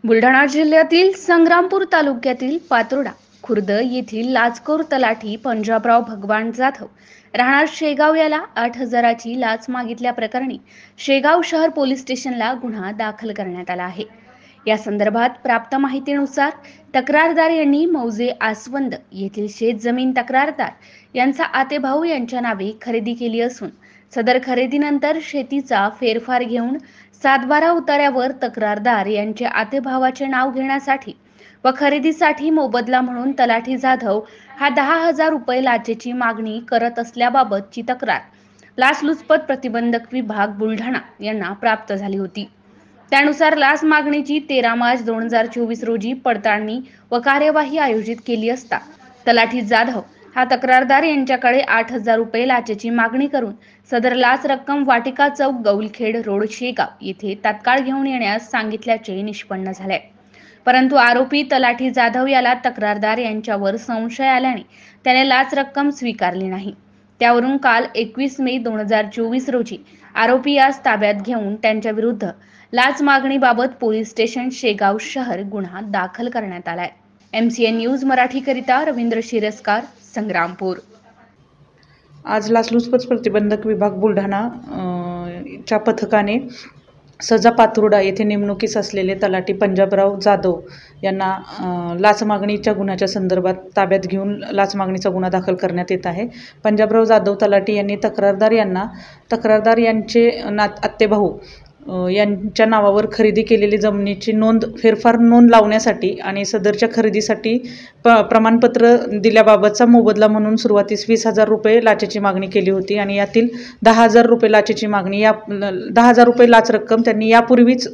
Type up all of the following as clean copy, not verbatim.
बुलढाणा जिल्ह्यातील संग्रामपूर तालुक्यातील पातुर्डा खुर्द येथील लाचखोर तलाठी पंजाबराव भगवान जाधव राहणार शेगाव याला 8,000ची लाच मागितल्याप्रकरणी शेगाव शहर पोलीस स्टेशनला गुन्हा दाखल करण्यात आला आहे। या संदर्भात प्राप्त माहितीनुसार तक्रारदार यांनी मौजे आसवंद येथील शेतजमीन तक्रारदार यांचा आतेभाऊ यांच्या नावे खरेदी केली असून सदर खरेदीनंतर शेतीचा फेरफार घेऊन 7/12 उतार्यावर तक्रारदार यांचे आतेभावाचे नाव घेण्यासाठी व खरेदीसाठी मोबदला म्हणून तलाठी जाधव हा 10,000 रुपये लाचेची मागणी करत असल्याबाबतची तक्रार लाचलुचपत प्रतिबंधक विभाग बुलढाणा यांना प्राप्त झाली होती। त्यानुसार लाच मागणीची 13 मार्च 2024 रोजी पडताळणी व कार्यवाही आयोजित केली असता तलाठी जाधव हा तक्रारदार यांच्याकडे 8,000 रुपये लाचेची मागणी करून सदर लाच रक्कम वाटिका चौक गौलखेड रोड शेगाव येथे तात्काळ घेऊन येण्यास सांगितल्याचे निष्पन्न झाले। परंतु आरोपी तलाठी जाधव याला तक्रारदार यांच्यावर संशय आल्याने त्याने लाच रक्कम स्वीकारली नाही। त्यावरून काल 21 मे 2024 रोजी आरोपी यास ताब्यात घेऊन त्यांच्या विरुद्ध लाच मागणीबाबत पोलीस स्टेशन शेगाव शहर गुन्हा दाखल करण्यात आलाय। MCN न्यूज मराठीकरिता रवींद्र शिरस्कार, संग्रामपूर। आज लाचलुचपत प्रतिबंधक विभाग बुलढाणा च्या पथकाने सजा पातुर्डा येथे नेमणुकीस असलेले तलाठी पंजाबराव जाधव यांना लाच मागणीच्या गुन्ह्याच्या संदर्भात ताब्यात घेऊन लाच मागणीचा गुन्हा दाखल करण्यात येत आहे। पंजाबराव जाधव तलाठी यांनी तक्रारदार यांचे आतेभाऊ यांच्या नावावर खरेदी केलेली जमिनीची फेरफार नोंद लावण्यासाठी आणि सदरच्या खरेदीसाठी प्रमाणपत्र दिल्याबाबतचा मोबदला म्हणून सुरुवातीस 20,000 रुपये लाचेची मागणी केली होती आणि यातील 10,000 रुपये लाचेची मागणी 10,000 रुपये लाच रक्कम त्यांनी यापूर्वीच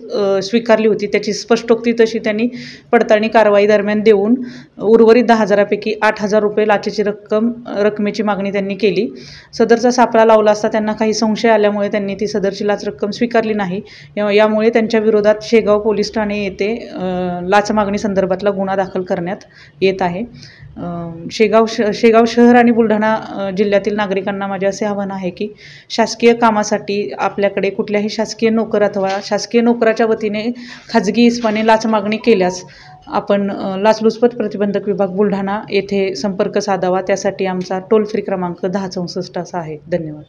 स्वीकारली होती। त्याची स्पष्टोक्ती तशी त्यांनी पडताळणी कारवाई दरम्यान देऊन उर्वरित 10,000पैकी 8,000 रुपये लाचेची रकमेची मागणी त्यांनी केली। सदरचा सापळा लावला असता त्यांना काही संशय आल्यामुळे त्यांनी ती सदरची लाच रक्कम स्वीकारली नाही। यामुळे त्यांच्या विरोधात शेगाव पोलीस ठाणे येथे लाच मागणी संदर्भातला गुन्हा दाखल करण्यात येत आहे। शेगाव शहर आणि बुलढाणा जिल्ह्यातील नागरिकांना माझे असे आवाहन आहे की शासकीय कामासाठी आपल्याकडे कुठल्याही शासकीय नोकर अथवा शासकीय नोकराच्या वतीने खाजगी इस्माने लाच मागणी केल्यास आपण लाचलुचपत प्रतिबंधक विभाग बुलढाणा येथे संपर्क साधावा। त्यासाठी आमचा टोल फ्री क्रमांक 1064 असा आहे। धन्यवाद।